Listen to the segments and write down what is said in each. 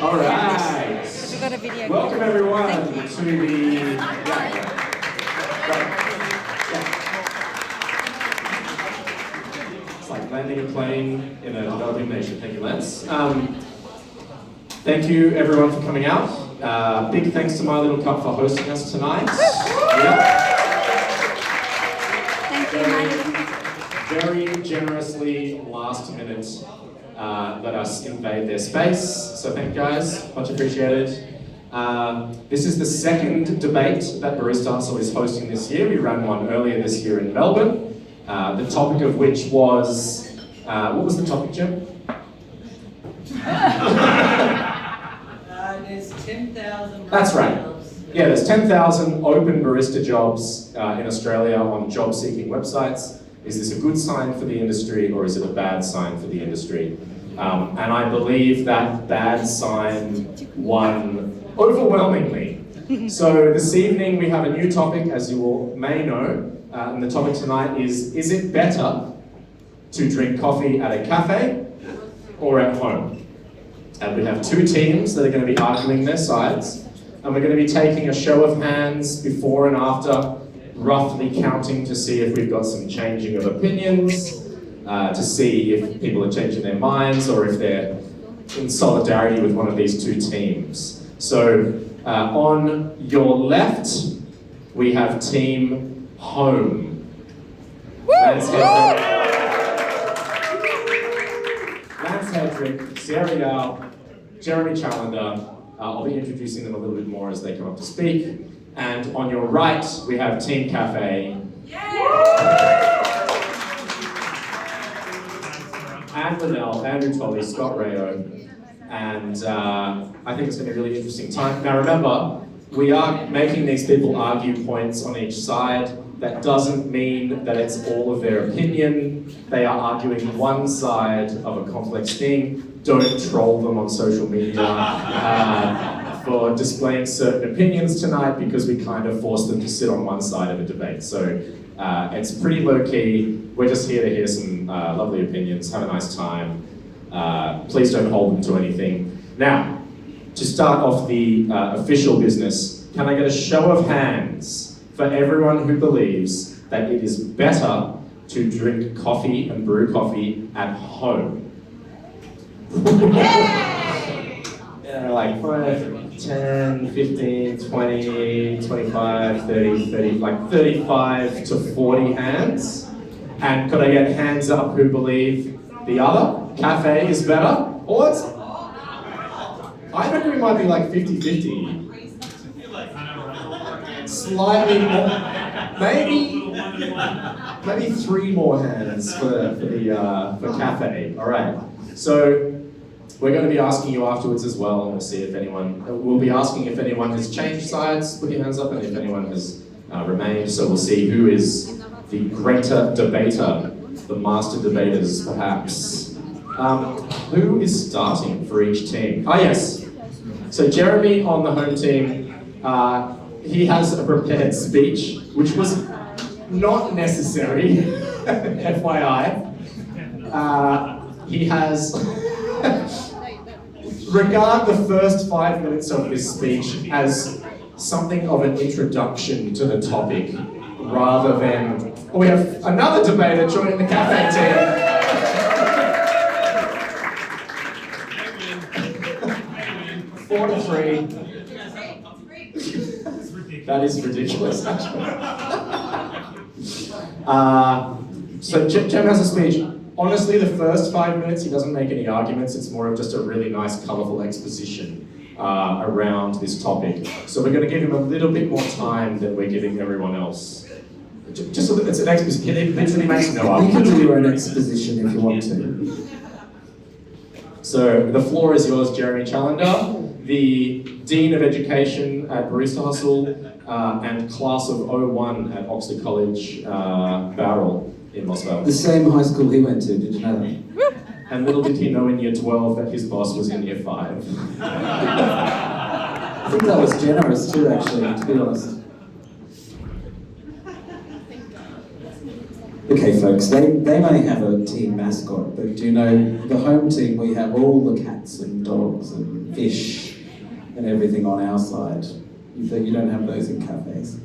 All right. We got a video. Welcome everyone Thank you. to the. It's like landing a plane in a developing nation. Thank you, Lance. Thank you everyone for coming out. Big thanks to My Little Cup for hosting us tonight. Yeah. Thank you, My Little Cup. Very generously, last minute, let us invade their space. So thank you guys, much appreciated. This is the second debate that Barista Hustle is hosting this year. We ran one earlier this year in Melbourne. The topic of which was, what was the topic, Jim? There's 10,000. That's right. Yeah, there's 10,000 open barista jobs in Australia on job-seeking websites. Is this a good sign for the industry or is it a bad sign for the industry? And I believe that bad sign won overwhelmingly. So this evening we have a new topic, as you all may know, and the topic tonight is it better to drink coffee at a cafe or at home? And we have two teams that are going to be arguing their sides, and we're going to be taking a show of hands before and after, roughly counting to see if we've got some changing of opinions, to see if people are changing their minds or if they're in solidarity with one of these two teams. So on your left, we have team home. Lance Hedrick, Sarah Yao, Jem Challender. I'll be introducing them a little bit more as they come up to speak. And on your right, we have Team Café. And Lunell, Andrew Tolley, Scott Rayo. And I think it's going to be a really interesting time. Now remember, we are making these people argue points on each side. That doesn't mean that it's all of their opinion. They are arguing one side of a complex thing. Don't troll them on social media for displaying certain opinions tonight because we kind of forced them to sit on one side of a debate. So it's pretty low key. We're just here to hear some lovely opinions, have a nice time. Please don't hold them to anything. Now, to start off the official business, can I get a show of hands for everyone who believes that it is better to drink coffee and brew coffee at home? Yeah, like 5, 10, 15, 20, 25, 30, like 35 to 40 hands. And could I get hands up who believe the other? Cafe is better? Or it's... I reckon we might be like 50-50. Slightly more, maybe 3 more hands for cafe. All right. So we're going to be asking you afterwards as well, and we'll see if anyone. We'll be asking if anyone has changed sides. Put your hands up, and if anyone has remained. So we'll see who is the greater debater, the master debaters, perhaps. Who is starting for each team? Ah, yes. So Jeremy on the home team. He has a prepared speech, which was not necessary, FYI. He has, regard the first 5 minutes of this speech as something of an introduction to the topic, rather than, we have another debater joining the cafe team. 4-3. That is ridiculous, actually. So Jem has a speech. Honestly, the first 5 minutes, he doesn't make any arguments. It's more of just a really nice, colourful exposition around this topic. So we're going to give him a little bit more time than we're giving everyone else. Just so that it's an exposition. It literally makes no argument. You can do your own exposition if you want to. So the floor is yours, Jem Challender, the Dean of Education at Barista Hustle and Class of 01 at Oxford College, Barrel in Moscow. The same high school he went to, did you know that? And little did he know in year 12 that his boss was in year 5. I think that was generous too, actually, to be honest. Okay, folks, they may have a team mascot, but do you know, the home team, we have all the cats and dogs and fish and everything on our side. You don't have those in cafes.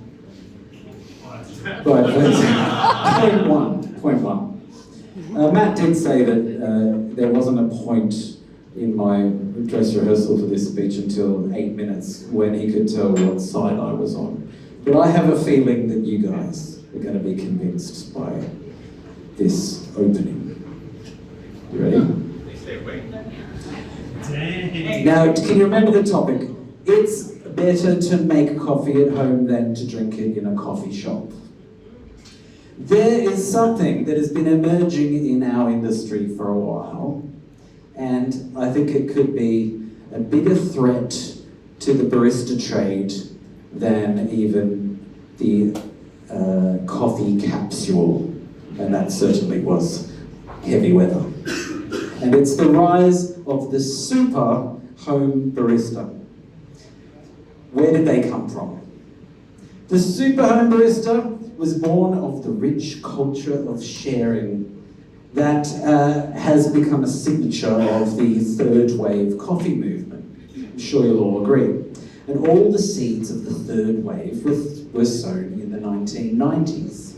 Right, point one. Matt did say that there wasn't a point in my dress rehearsal for this speech until 8 minutes when he could tell what side I was on. But I have a feeling that you guys are going to be convinced by this opening. You ready? Now, can you remember the topic? It's better to make coffee at home than to drink it in a coffee shop. There is something that has been emerging in our industry for a while, and I think it could be a bigger threat to the barista trade than even the coffee capsule, and that certainly was heavy weather. And it's the rise of the super home barista. Where did they come from? The super home barista was born of the rich culture of sharing that has become a signature of the third wave coffee movement. I'm sure you'll all agree. And all the seeds of the third wave were sown in the 1990s.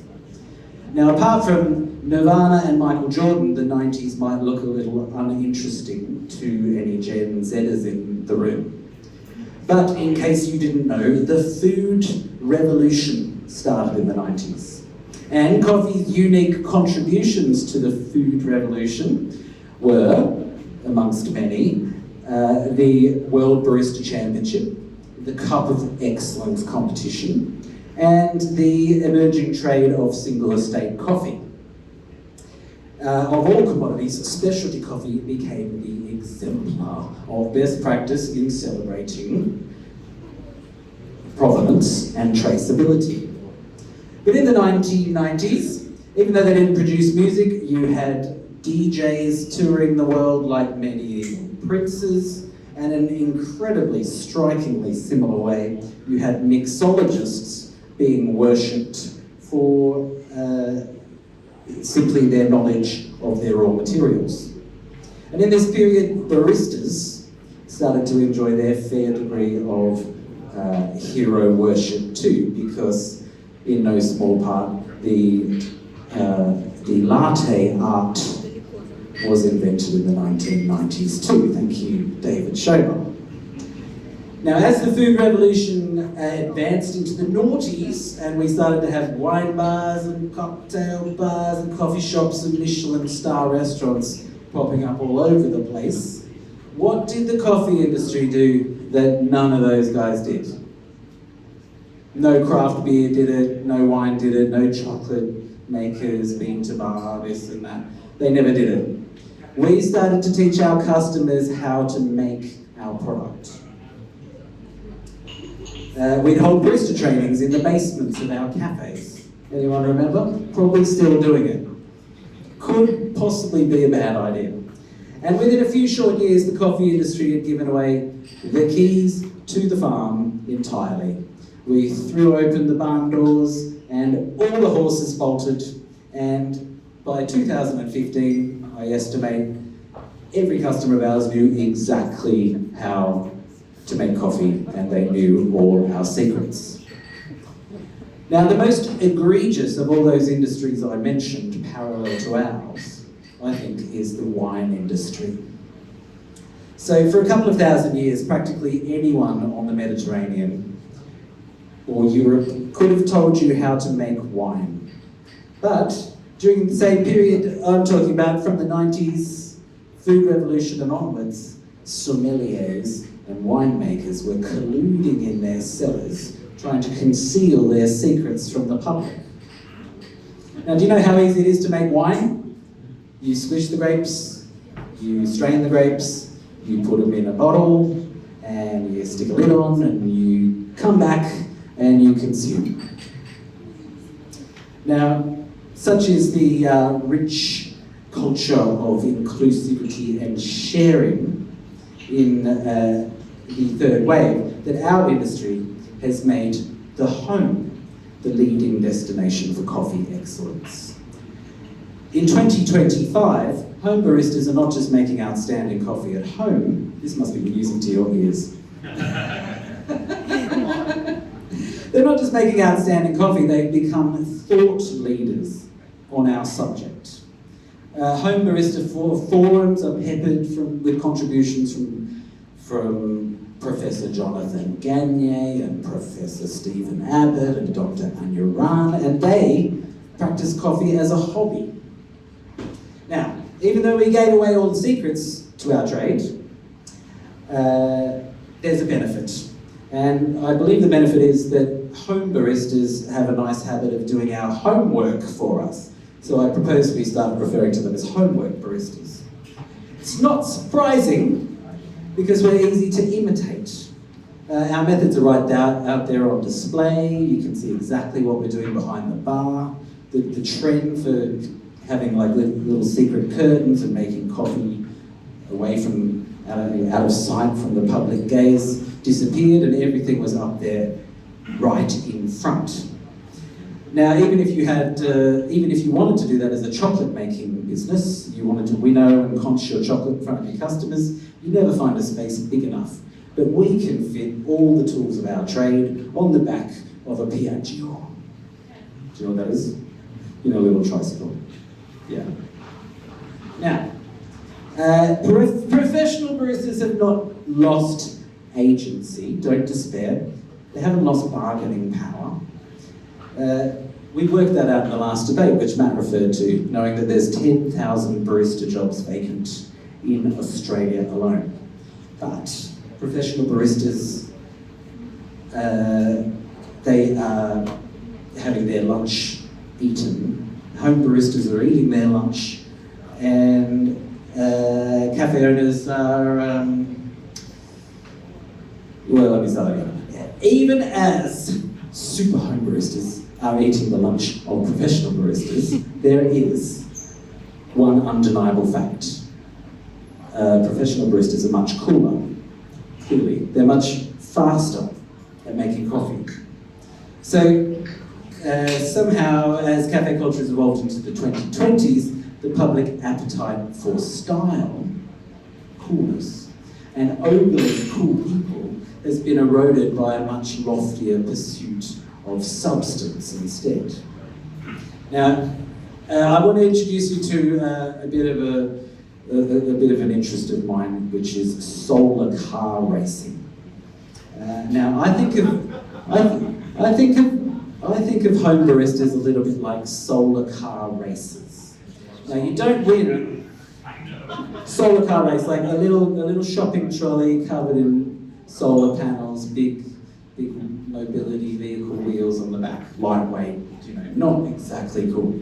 Now, apart from Nirvana and Michael Jordan, the 90s might look a little uninteresting to any Gen Zers in the room. But in case you didn't know, the food revolution started in the 90s. And coffee's unique contributions to the food revolution were, amongst many, the World Barista Championship, the Cup of Excellence competition, and the emerging trade of single estate coffee. Of all commodities, specialty coffee became the exemplar of best practice in celebrating provenance and traceability. But in the 1990s, even though they didn't produce music, you had DJs touring the world like medieval princes, and in an incredibly, strikingly similar way, you had mixologists being worshipped for simply their knowledge of their raw materials. And in this period, baristas started to enjoy their fair degree of hero worship too, because in no small part, the latte art was invented in the 1990s too. Thank you, David Schober. Now, as the food revolution advanced into the noughties and we started to have wine bars and cocktail bars and coffee shops and Michelin star restaurants popping up all over the place, what did the coffee industry do that none of those guys did? No craft beer did it, no wine did it, no chocolate makers, bean to bar, this and that. They never did it. We started to teach our customers how to make our product. We'd hold barista trainings in the basements of our cafes. Anyone remember? Probably still doing it. Could possibly be a bad idea. And within a few short years, the coffee industry had given away the keys to the farm entirely. We threw open the barn doors and all the horses bolted, and by 2015, I estimate, every customer of ours knew exactly how to make coffee, and they knew all our secrets. Now, the most egregious of all those industries I mentioned, parallel to ours, I think, is the wine industry. So for a couple of thousand years, practically anyone on the Mediterranean or Europe could have told you how to make wine. But during the same period I'm talking about, from the 90s, food revolution and onwards, sommeliers and winemakers were colluding in their cellars, trying to conceal their secrets from the public. Now, do you know how easy it is to make wine? You squish the grapes, you strain the grapes, you put them in a bottle, and you stick a lid on, and you come back and you consume. Now, such is the rich culture of inclusivity and sharing in the third wave that our industry has made the home the leading destination for coffee excellence. In 2025, home baristas are not just making outstanding coffee at home. This must be music to your ears. They're not just making outstanding coffee, they've become thought leaders on our subject. Home barista forums are peppered with contributions from Professor Jonathan Gagne and Professor Stephen Abbott and Dr. Anya Ran, and they practice coffee as a hobby. Now, even though we gave away all the secrets to our trade, there's a benefit. And I believe the benefit is that home baristas have a nice habit of doing our homework for us. So I propose we start referring to them as homework baristas. It's not surprising because we're easy to imitate. Our methods are right out there on display. You can see exactly what we're doing behind the bar. The trend for having like little secret curtains and making coffee away from out of sight from the public gaze disappeared, and everything was up there right in front. Now, even if you wanted to do that as a chocolate making business, you wanted to winnow and conch your chocolate in front of your customers, you never find a space big enough. But we can fit all the tools of our trade on the back of a Piaggio. Do you know what that is? You know, a little tricycle. Yeah. Now, professional baristas have not lost agency, don't despair. They haven't lost bargaining power. We worked that out in the last debate, which Matt referred to, knowing that there's 10,000 barista jobs vacant in Australia alone. But professional baristas, they are having their lunch eaten. Home baristas are eating their lunch, and cafe owners are, well, let me start again. Even as super home baristas are eating the lunch of professional baristas, there is one undeniable fact. Professional baristas are much cooler, clearly. They're much faster at making coffee. So somehow, as cafe culture has evolved into the 2020s, the public appetite for style, coolness, and overly cool people has been eroded by a much loftier pursuit of substance instead. Now, I want to introduce you to a bit of an interest of mine, which is solar car racing. Now, I think of home baristas a little bit like solar car races. Now, you don't win solar car race like a little shopping trolley covered in solar panels, big mobility vehicle wheels on the back, lightweight, not exactly cool.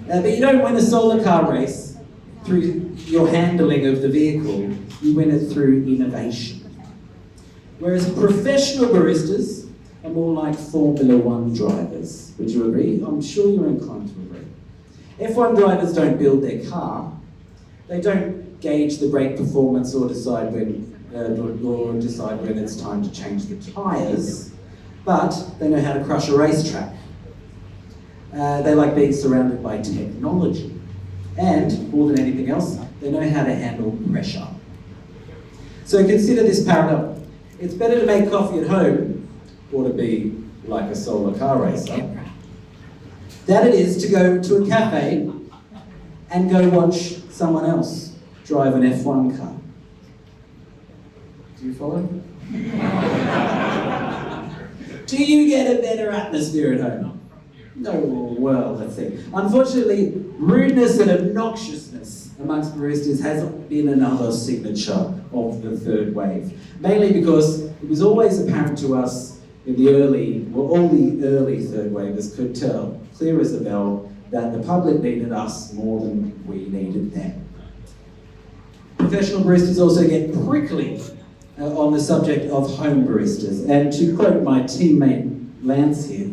But you don't win a solar car race through your handling of the vehicle, you win it through innovation. Whereas professional baristas are more like Formula One drivers. Would you agree? I'm sure you're inclined to agree. F1 drivers don't build their car. They don't gauge the brake performance or decide when it's time to change the tyres, but they know how to crush a racetrack. They like being surrounded by technology, and more than anything else, they know how to handle pressure. So consider this parallel. It's better to make coffee at home, or to be like a solar car racer, than it is to go to a cafe and go watch someone else drive an F1 car. Do you follow? Do you get a better atmosphere at home? No, well, let's see. Unfortunately, rudeness and obnoxiousness amongst baristas has been another signature of the third wave. Mainly because it was always apparent to us in the all the early third wavers could tell, clear as a bell, that the public needed us more than we needed them. Professional baristas also get prickly on the subject of home baristas. And to quote my teammate Lance here,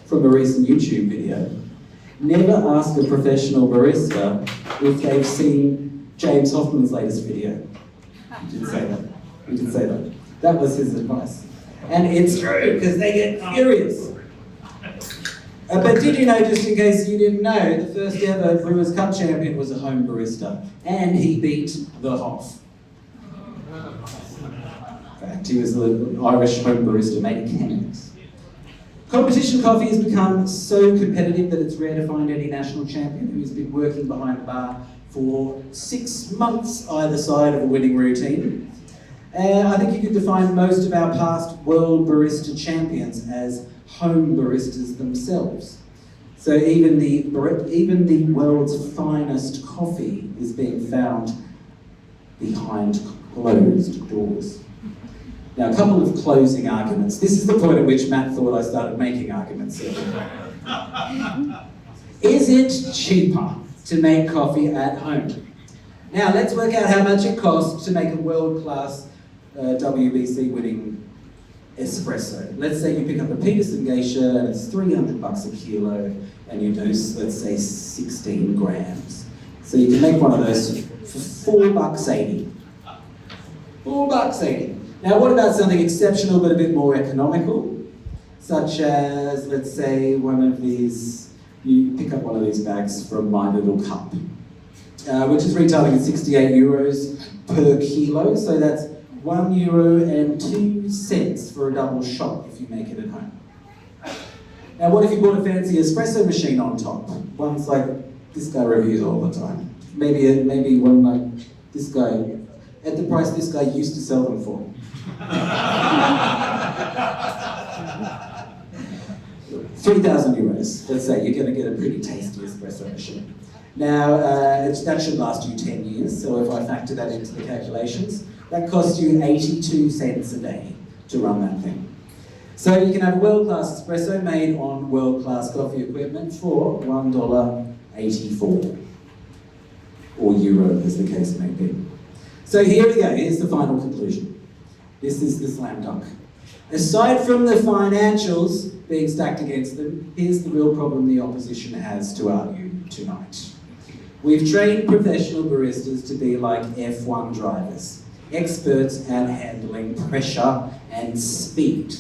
from a recent YouTube video, never ask a professional barista if they've seen James Hofmann's latest video. He did say that. That was his advice. And it's true, because they get furious. But did you know, just in case you didn't know, the first ever Brewers Cup champion was a home barista, and he beat the Hoff. In fact, he was the Irish home barista made of Chemex. Competition coffee has become so competitive that it's rare to find any national champion who's been working behind the bar for 6 months either side of a winning routine. I think you could define most of our past world barista champions as home baristas themselves. So even the world's finest coffee is being found behind closed doors. Now, a couple of closing arguments. This is the point at which Matt thought I started making arguments. Is it cheaper to make coffee at home? Now, let's work out how much it costs to make a world-class WBC winning espresso. Let's say you pick up a Peterson Geisha and it's $300 a kilo and you dose, let's say, 16 grams. So you can make one of those for $4.80. $4.80. Now, what about something exceptional but a bit more economical? Such as, let's say, one of these, you pick up one of these bags from My Little Cup, which is retailing at 68 euros per kilo. So that's €1.02 for a double shot if you make it at home. Now, what if you bought a fancy espresso machine on top? Ones like this guy reviews all the time. Maybe one like this guy, at the price this guy used to sell them for. 3,000 euros, let's say, you're going to get a pretty tasty espresso machine. Now, that should last you 10 years, so if I factor that into the calculations, that costs you 82 cents a day to run that thing. So you can have a world-class espresso made on world-class coffee equipment for $1.84, or euro as the case may be. So here we go, here's the final conclusion. This is the slam dunk. Aside from the financials being stacked against them, here's the real problem the opposition has to argue tonight. We've trained professional baristas to be like F1 drivers, experts at handling pressure and speed.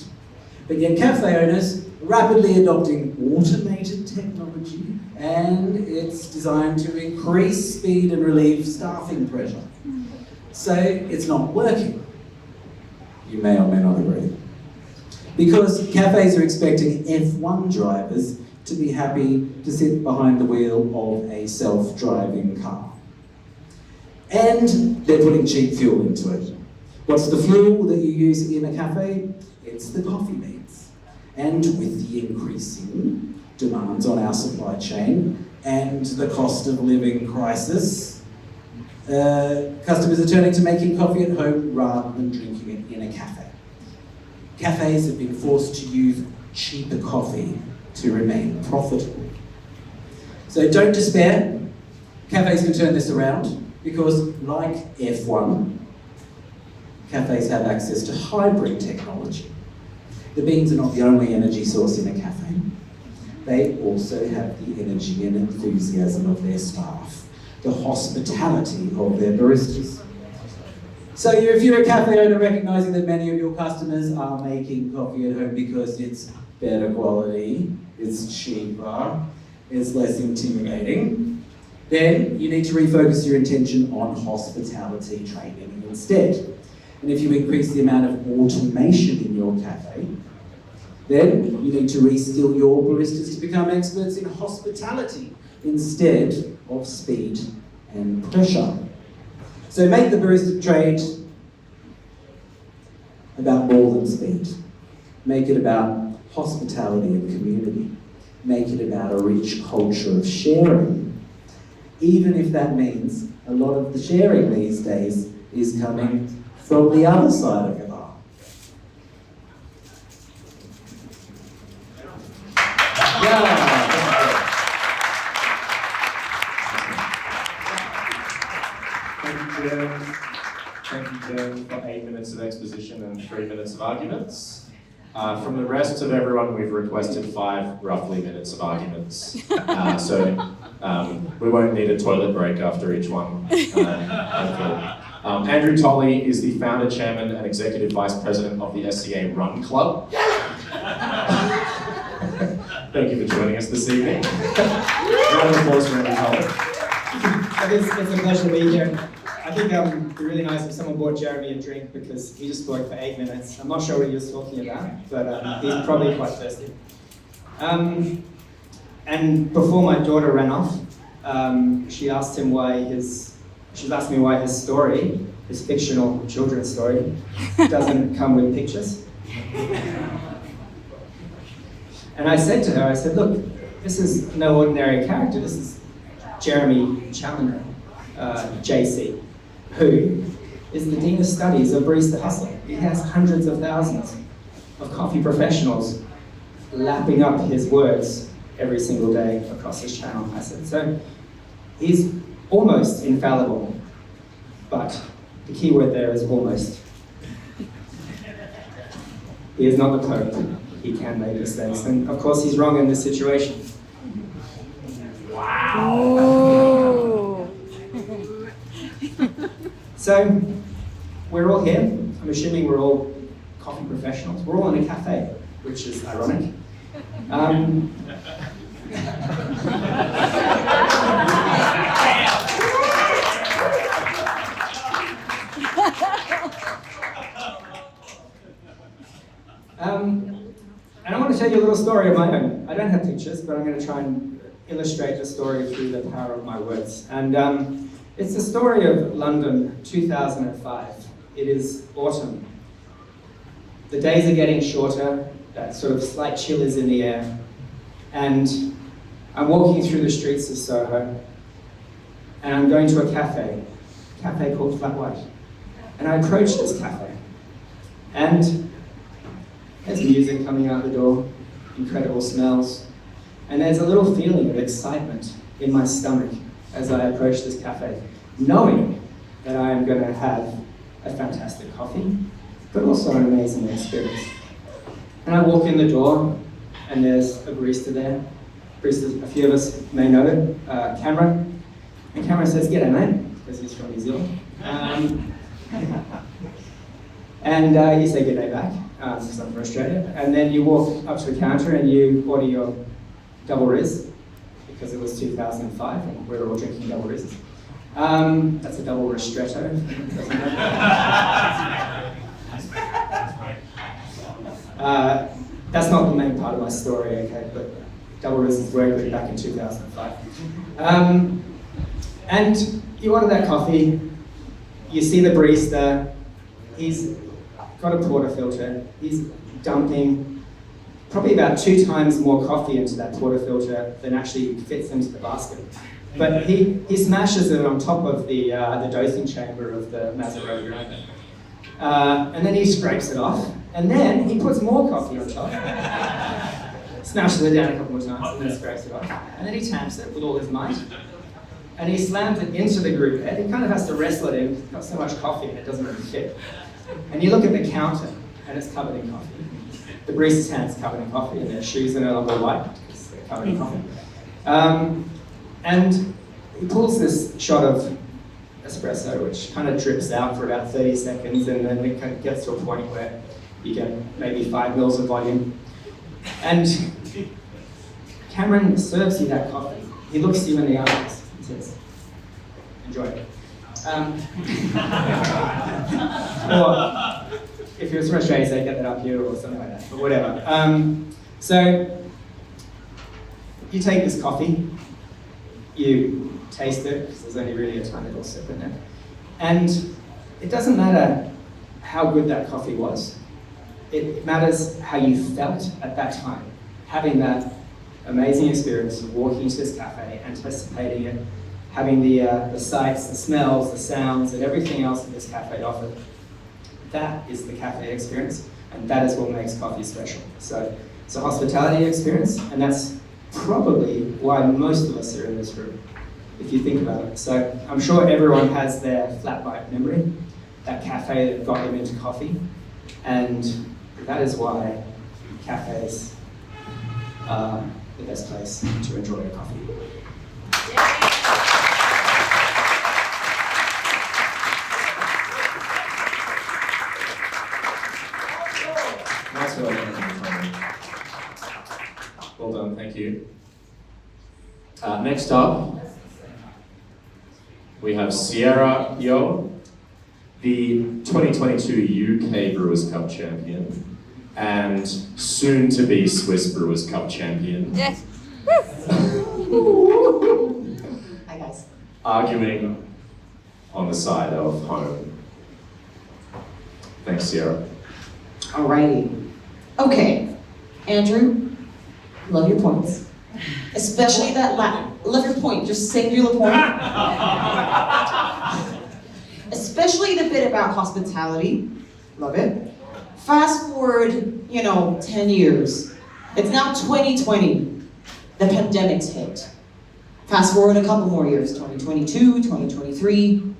But yet cafe owners are rapidly adopting automated technology, and it's designed to increase speed and relieve staffing pressure. So it's not working. You may or may not agree. Because cafes are expecting F1 drivers to be happy to sit behind the wheel of a self-driving car. And they're putting cheap fuel into it. What's the fuel that you use in a cafe? It's the coffee beans. And with the increasing demands on our supply chain and the cost of living crisis, customers are turning to making coffee at home rather than drinking it in a cafe. Cafes have been forced to use cheaper coffee to remain profitable. So don't despair. Cafes can turn this around because, like F1, cafes have access to hybrid technology. The beans are not the only energy source in a cafe. They also have the energy and enthusiasm of their staff, the hospitality of their baristas. So if you're a cafe owner recognising that many of your customers are making coffee at home because it's better quality, it's cheaper, it's less intimidating, then you need to refocus your attention on hospitality training instead. And if you increase the amount of automation in your cafe, then you need to reskill your baristas to become experts in hospitality instead of speed and pressure. So make the barista trade about more than speed. Make it about hospitality and community. Make it about a rich culture of sharing. Even if that means a lot of the sharing these days is coming from the other side of the bar. Thank you, Jem, for 8 minutes of exposition and 3 minutes of arguments. From the rest of everyone, we've requested 5 roughly minutes of arguments. So we won't need a toilet break after each one. Andrew Tolley is the founder, chairman, and executive vice president of the SCA Run Club. Thank you for joining us this evening. Round of applause for Andy Tolley. It's a pleasure to be here. I think it'd be really nice if someone bought Jeremy a drink because he just spoke for 8 minutes. I'm not sure what he was talking about, but he's probably quite thirsty. And before my daughter ran off, she asked me why his story, his fictional children's story, doesn't come with pictures. And I said to her, look, this is no ordinary character. This is Jem Challender, JC, who is the Dean of Studies of Barista Hustle. He has hundreds of thousands of coffee professionals lapping up his words every single day across his channel. I said, so he's almost infallible, but the key word there is almost. He is not the Pope. He can make mistakes, and of course he's wrong in this situation. Wow. So, we're all here. I'm assuming we're all coffee professionals. We're all in a cafe, which is ironic. And I want to tell you a little story of my own. I don't have pictures, but I'm going to try and illustrate the story through the power of my words. And it's the story of London, 2005. It is autumn. The days are getting shorter, that sort of slight chill is in the air. And I'm walking through the streets of Soho, and I'm going to a cafe called Flat White. And I approach this cafe, and there's music coming out the door, incredible smells, and there's a little feeling of excitement in my stomach as I approach this cafe, knowing that I am going to have a fantastic coffee, but also an amazing experience. And I walk in the door, and there's a barista there. Barista, a few of us may know it, Cameron. And Cameron says, "G'day, mate," because he's from New Zealand. And you say "G'day" back, since I'm from Australia. And then you walk up to the counter and you order your double Riz, because it was 2005 and we were all drinking double Riz. That's a double ristretto. That's not the main part of my story, okay, but double Riz were good back in 2005. And you order that coffee, you see the barista, he's got a portafilter, he's dumping probably about 2 times more coffee into that portafilter than actually fits into the basket. But he smashes it on top of the dosing chamber of the Maserati grinder. And then he scrapes it off, and then he puts more coffee on top, smashes it down a couple more times, and then scrapes it off. And then he tamps it with all his might, and he slams it into the group bed. He kind of has to wrestle it in, he's got so much coffee and it doesn't really fit. And you look at the counter, and it's covered in coffee. The barista's hand's covered in coffee, and their shoes are no longer white because they're covered in coffee. And he pulls this shot of espresso, which kind of drips out for about 30 seconds, and then it kind of gets to a point where you get maybe 5 mils of volume. And Cameron serves you that coffee. He looks you in the eyes and says, "Enjoy it." Or if you're from Australia, say "Get that up here" or something like that, but whatever. So you take this coffee, you taste it, because there's only really a tiny little sip in there, and it doesn't matter how good that coffee was. It matters how you felt at that time, having that amazing experience of walking to this cafe, anticipating it, having the sights, the smells, the sounds, and everything else that this cafe offered. That is the cafe experience, and that is what makes coffee special. So it's a hospitality experience, and that's probably why most of us are in this room, if you think about it. So I'm sure everyone has their flat white memory, that cafe that got them into coffee, and that is why cafes are the best place to enjoy a coffee. Nice work. Well done, thank you. Next up, we have Sierra Yo, the 2022 UK Brewers Cup champion and soon to be Swiss Brewers Cup champion. Yes. Hi guys. Arguing on the side of home. Thanks, Sierra. Alrighty. Okay, Andrew, love your points. Especially that love your point, just singular point. Especially the bit about hospitality, love it. Fast forward, 10 years. It's now 2020, the pandemic's hit. Fast forward a couple more years, 2022, 2023.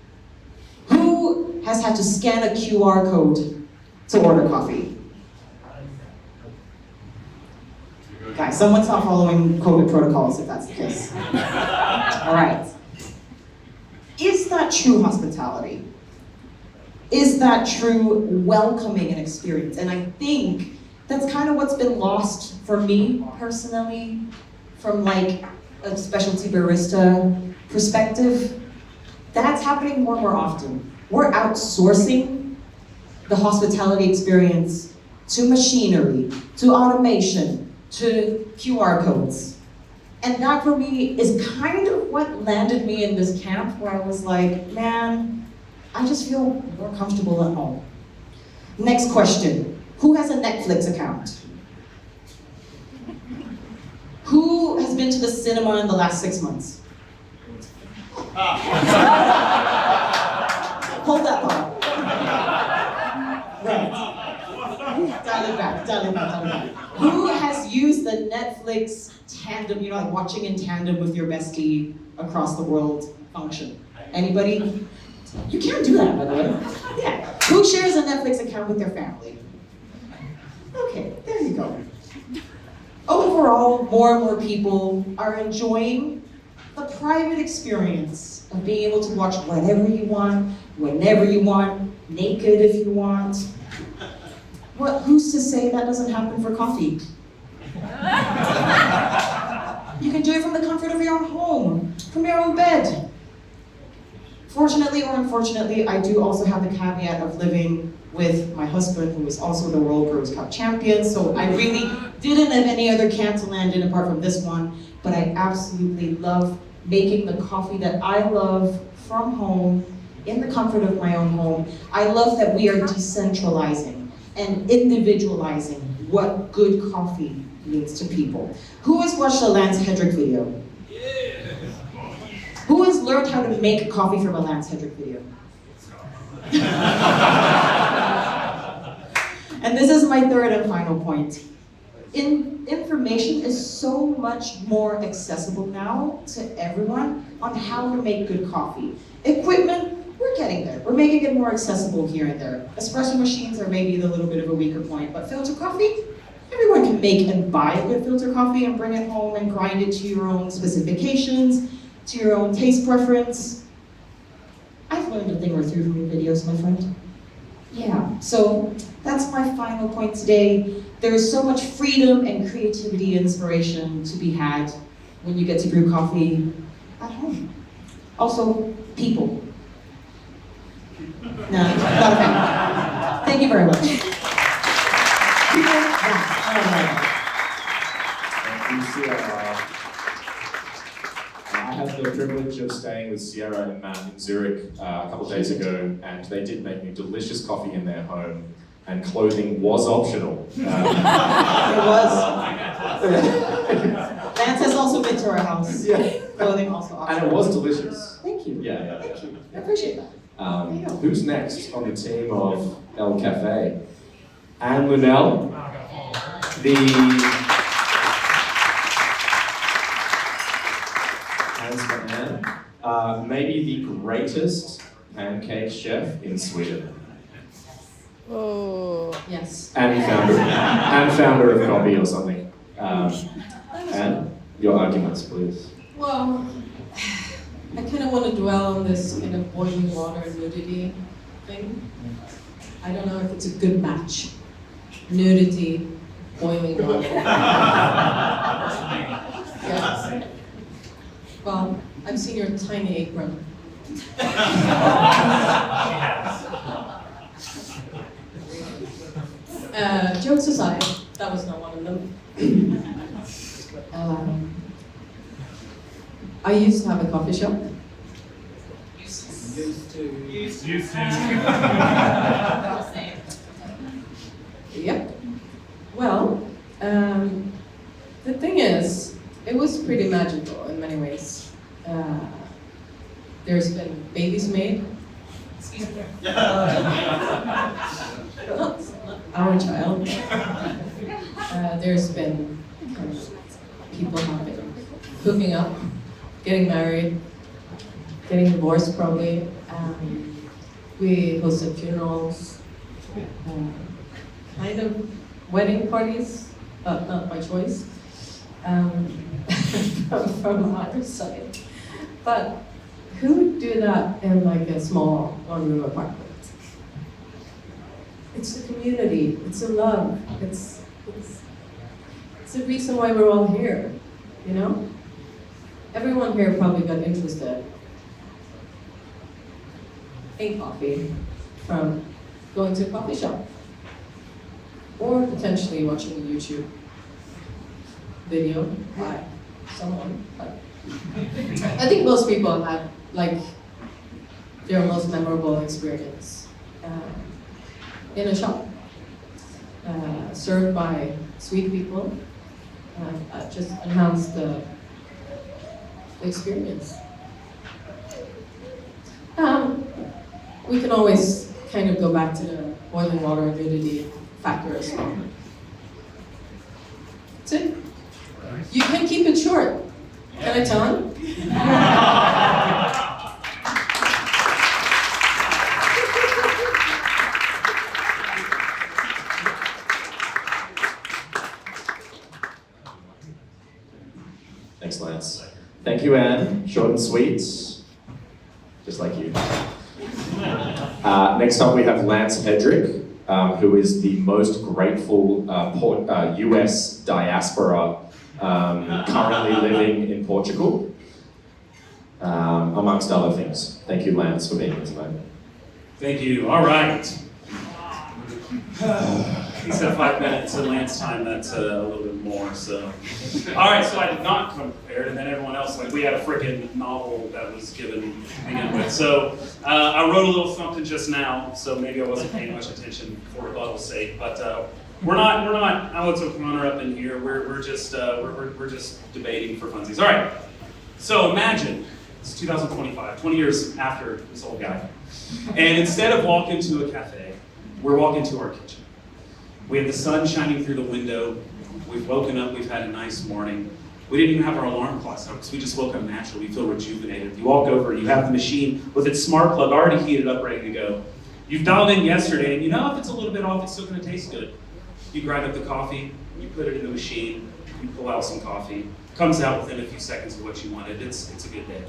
Who has had to scan a QR code to order coffee? Guys, someone's not following COVID protocols if that's the case. All right. Is that true hospitality? Is that true welcoming and experience? And I think that's kind of what's been lost for me personally from like a specialty barista perspective. That's happening more and more often. We're outsourcing the hospitality experience to machinery, to automation, to QR codes. And that for me is kind of what landed me in this camp where I was like, man, I just feel more comfortable at home. Next question, who has a Netflix account? Who has been to the cinema in the last 6 months? Hold that thought. Right. Dial it back. Who has used the Netflix tandem, like watching in tandem with your bestie across the world function? Anybody? You can't do that, by the way. Yeah. Who shares a Netflix account with their family? Okay, there you go. Overall, more and more people are enjoying the private experience of being able to watch whatever you want, whenever you want, naked if you want. Who's to say that doesn't happen for coffee? You can do it from the comfort of your own home, from your own bed. Fortunately or unfortunately, I do also have the caveat of living with my husband, who is also the World Brewers Cup champion, so I really didn't have any other camp to land in apart from this one, but I absolutely love making the coffee that I love from home, in the comfort of my own home. I love that we are decentralizing and individualizing what good coffee means to people. Who has watched the Lance Hedrick video? Who has learned how to make coffee from a Lance Hedrick video? And this is my third and final point. Information is so much more accessible now to everyone on how to make good coffee. Equipment, we're getting there. We're making it more accessible here and there. Espresso machines are maybe the little bit of a weaker point, but filter coffee, everyone can make and buy a good filter coffee and bring it home and grind it to your own specifications, to your own taste preference. I've learned a thing or two from your videos, my friend. Yeah, so that's my final point today. There is so much freedom and creativity and inspiration to be had when you get to brew coffee at home. Also, people. No, not a fan. Thank you very much. People, yeah. Thank you, Sierra. I had the privilege of staying with Sierra and Matt in Zurich a couple of days ago, and they did make me delicious coffee in their home, and clothing was optional. It was. Lance has also been to our house. Yeah. Clothing also optional. And it was delicious. Thank you. Yeah. Thank you. I appreciate that. Who's next on the team of El Café? And Lunell, the hands for Anne, maybe the greatest pancake chef in Sweden. Oh. Yes. And founder of Coffee or something. And your arguments, please. Well, I kind of want to dwell on this kind of boiling water nudity thing. I don't know if it's a good match. Nudity, boiling water. Yeah. Well, I've seen your tiny apron. Jokes aside, that was not one of them. I used to have a coffee shop. Used to. Yep. Well, the thing is, it was pretty magical in many ways. There's been babies made. Not our child. There's been people hooking up, getting married, getting divorced probably. We hosted funerals, kind of wedding parties, but not by choice, from either side. But who would do that in like a small one-room apartment? It's the community, it's the love, it's the reason why we're all here, you know? Everyone here probably got interested in coffee from going to a coffee shop or potentially watching a YouTube video by someone. But I think most people have like their most memorable experience in a shop, served by sweet people, just enhance the experience. We can always kind of go back to the boiling water nudity factor as well. That's it. You can keep it short. Can I tell him? Thanks, Lance. Thank you, Anne. Short and sweet, just like you. Next up, we have Lance Hedrick, who is the most grateful US diaspora currently living in Portugal, amongst other things. Thank you, Lance, for being here tonight. Thank you. All right. He said 5 minutes in Lance time, that's a little bit more, so. All right, so I did not come prepared, and then everyone else, like, we had a freaking novel that was given to begin with. So I wrote a little something just now, so maybe I wasn't paying much attention for rebuttal's sake, but we're not Alex O'Connor up in here, we're just debating for funsies. All right, so imagine, it's 2025, 20 years after this old guy, and instead of walking to a cafe, we're walking to our kitchen. We have the sun shining through the window. We've woken up, we've had a nice morning. We didn't even have our alarm clocks out because we just woke up naturally. We feel rejuvenated. You walk over, you have the machine with its smart plug already heated up, ready to go. You've dialed in yesterday, and you know if it's a little bit off, it's still gonna taste good. You grind up the coffee, you put it in the machine, you pull out some coffee. Comes out within a few seconds of what you wanted. It's a good day.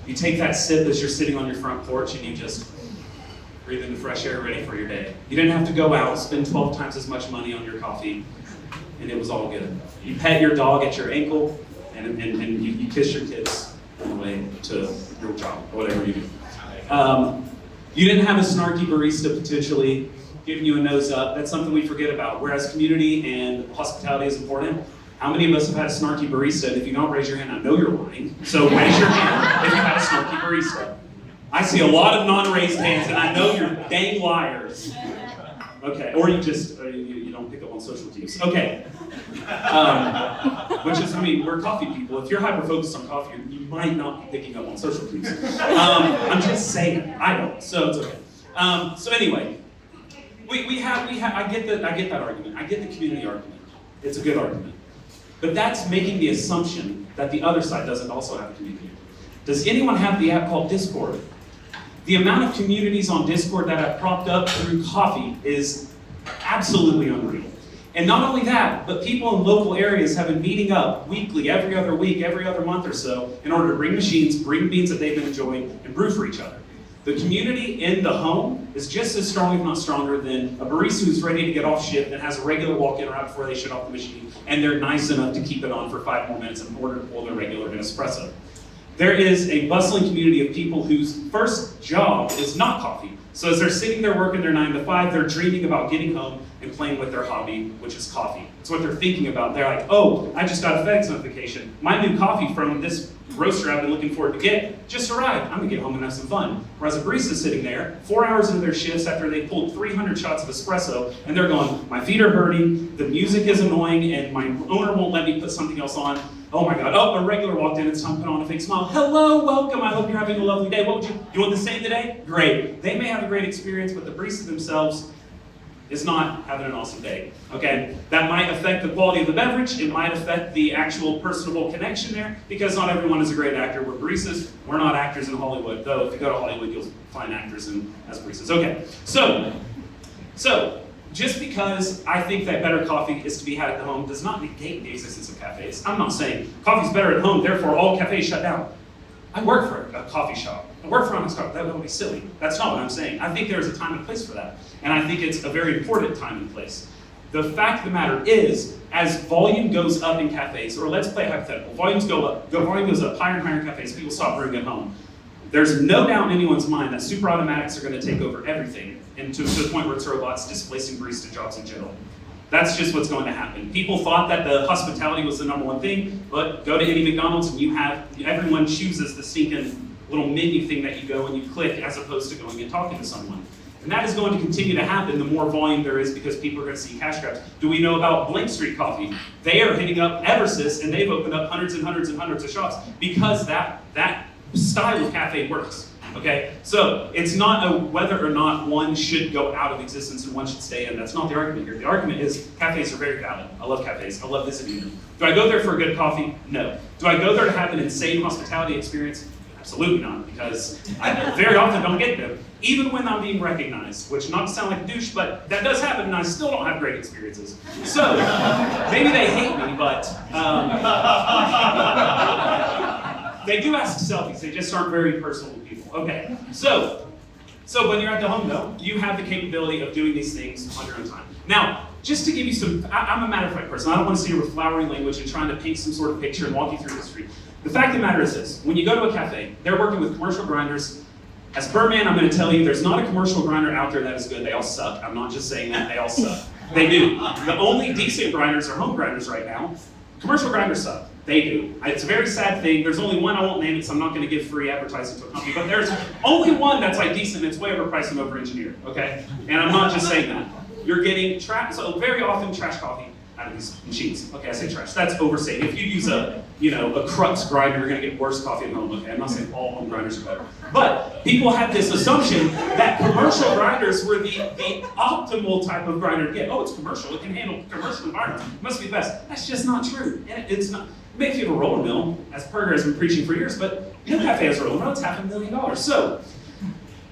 You take that sip as you're sitting on your front porch and you just breathe in the fresh air, ready for your day. You didn't have to go out, spend 12 times as much money on your coffee, and it was all good. You pet your dog at your ankle, and you kiss your kids on the way to your job, or whatever you do. You didn't have a snarky barista potentially giving you a nose up. That's something we forget about. Whereas community and hospitality is important, how many of us have had a snarky barista? And if you don't raise your hand, I know you're lying. So raise your hand if you've had a snarky barista. I see a lot of non-raised hands, and I know you're dang liars. Okay, or you just you don't pick up on social cues. Okay, which is, I mean, we're coffee people. If you're hyper-focused on coffee, you might not be picking up on social cues. I'm just saying, I don't, so it's okay. So anyway, we have. I get that argument. I get the community argument. It's a good argument, but that's making the assumption that the other side doesn't also have a community. Does anyone have the app called Discord? The amount of communities on Discord that have propped up through coffee is absolutely unreal. And not only that, but people in local areas have been meeting up weekly, every other week, every other month or so, in order to bring machines, bring beans that they've been enjoying, and brew for each other. The community in the home is just as strong, if not stronger, than a barista who's ready to get off shift and has a regular walk-in right before they shut off the machine, and they're nice enough to keep it on for 5 more minutes in order to pull their regular espresso. There is a bustling community of people whose first job is not coffee. So as they're sitting there working their 9 to 5, they're dreaming about getting home and playing with their hobby, which is coffee. It's what they're thinking about. They're like, oh, I just got a FedEx notification. My new coffee from this roaster I've been looking forward to get just arrived. I'm gonna get home and have some fun. Whereas a barista's sitting there 4 hours into their shifts after they pulled 300 shots of espresso, and they're going, my feet are hurting, the music is annoying, and my owner won't let me put something else on. Oh my God, oh, a regular walked in, it's time to put on a fake smile. Hello, welcome, I hope you're having a lovely day. What would you want the same today? Great. They may have a great experience, but the barista themselves is not having an awesome day, okay? That might affect the quality of the beverage, it might affect the actual personable connection there, because not everyone is a great actor. We're baristas, we're not actors in Hollywood, though if you go to Hollywood, you'll find actors as baristas. Okay, so, just because I think that better coffee is to be had at the home does not negate the existence of cafes. I'm not saying coffee's better at home, therefore all cafes shut down. I work for a coffee shop. I work for Honest Coffee. That would be silly. That's not what I'm saying. I think there's a time and place for that. And I think it's a very important time and place. The fact of the matter is, as volume goes up in cafes, or let's play hypothetical, volume goes up higher and higher in cafes, people stop brewing at home. There's no doubt in anyone's mind that super automatics are going to take over everything, and to the point where it's robots displacing barista jobs in general. That's just what's going to happen. People thought that the hospitality was the #1 thing, but go to any McDonald's and everyone chooses the stinking little menu thing that you go and you click as opposed to going and talking to someone. And that is going to continue to happen the more volume there is because people are going to see cash grabs. Do we know about Blank Street Coffee? They are hitting up Eversys and they've opened up hundreds and hundreds and hundreds of shops because that style of cafe works. Okay, so it's not a whether or not one should go out of existence and one should stay in. That's not the argument here. The argument is cafes are very valid. I love cafes. I love visiting them. Do I go there for a good coffee? No. Do I go there to have an insane hospitality experience? Absolutely not, because I very often don't get them, even when I'm being recognized, which not to sound like a douche, but that does happen and I still don't have great experiences. So, maybe they hate me, but they do ask selfies, they just aren't very personal to people. Okay, so when you're at the home though, you have the capability of doing these things on your own time. Now, just to give you some, I'm a matter of fact person, I don't want to sit here with flowery language and trying to paint some sort of picture and walk you through history. The fact of the matter is this, when you go to a cafe, they're working with commercial grinders. As Birdman, I'm going to tell you, there's not a commercial grinder out there that is good. They all suck. I'm not just saying that, they all suck. They do. The only decent grinders are home grinders right now. Commercial grinders suck. They do. It's a very sad thing. There's only one, I won't name it, so I'm not going to give free advertising to a company, but there's only one that's like decent, it's way overpriced and over-engineered, okay? And I'm not just saying that. You're getting so very often trash coffee out of these machines. Okay, I say trash, that's overstated. If you use a crux grinder, you're gonna get worse coffee at home. Okay, I'm not saying all home grinders are better. But people have this assumption that commercial grinders were the optimal type of grinder to get. Oh, it's commercial, it can handle commercial environments, it must be the best. That's just not true. It's not. Maybe if you have a roller mill, as Perger has been preaching for years, but no cafe has a roller mill, it's $500,000. So,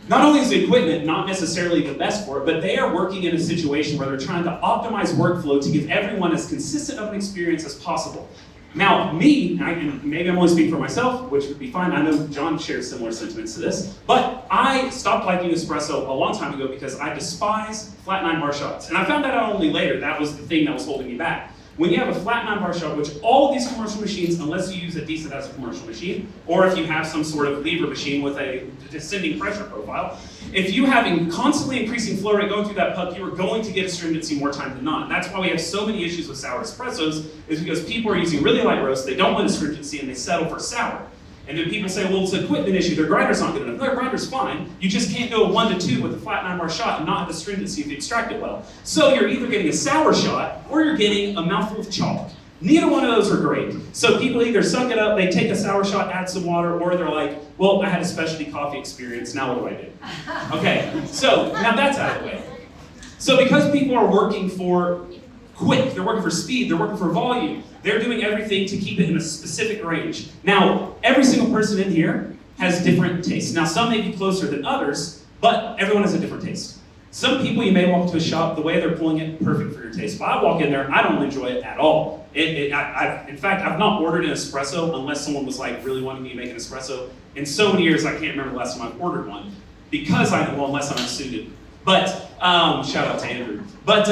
not only is the equipment not necessarily the best for it, but they are working in a situation where they're trying to optimize workflow to give everyone as consistent of an experience as possible. Now, me, and maybe I'm only speaking for myself, which would be fine. I know John shares similar sentiments to this, but I stopped liking espresso a long time ago because I despise flat 9-bar shots. And I found that out only later. That was the thing that was holding me back. When you have a flat 9-bar shot, which all of these commercial machines, unless you use a decent as a commercial machine, or if you have some sort of lever machine with a descending pressure profile, if you have a constantly increasing flow rate going through that puck, you are going to get astringency more time than not. And that's why we have so many issues with sour espressos, is because people are using really light roast, they don't want astringency, and they settle for sour. And then people say, well, it's an equipment issue, their grinder's not good enough. Their grinder's fine, you just can't go 1 to 2 with a flat 9-bar shot and not have the stringency if you extract it well. So you're either getting a sour shot, or you're getting a mouthful of chalk. Neither one of those are great. So people either suck it up, they take a sour shot, add some water, or they're like, well, I had a specialty coffee experience, now what do I do? Okay, so now that's out of the way. So because people are working for quick, they're working for speed, they're working for volume, they're doing everything to keep it in a specific range. Now, every single person in here has different tastes. Now, some may be closer than others, but everyone has a different taste. Some people, you may walk to a shop, the way they're pulling it, perfect for your taste. If I walk in there, I don't enjoy it at all. In fact, I've not ordered an espresso unless someone was like really wanting me to make an espresso. In so many years, I can't remember the last time I've ordered one because unless I'm suited. But, shout out to Andrew. But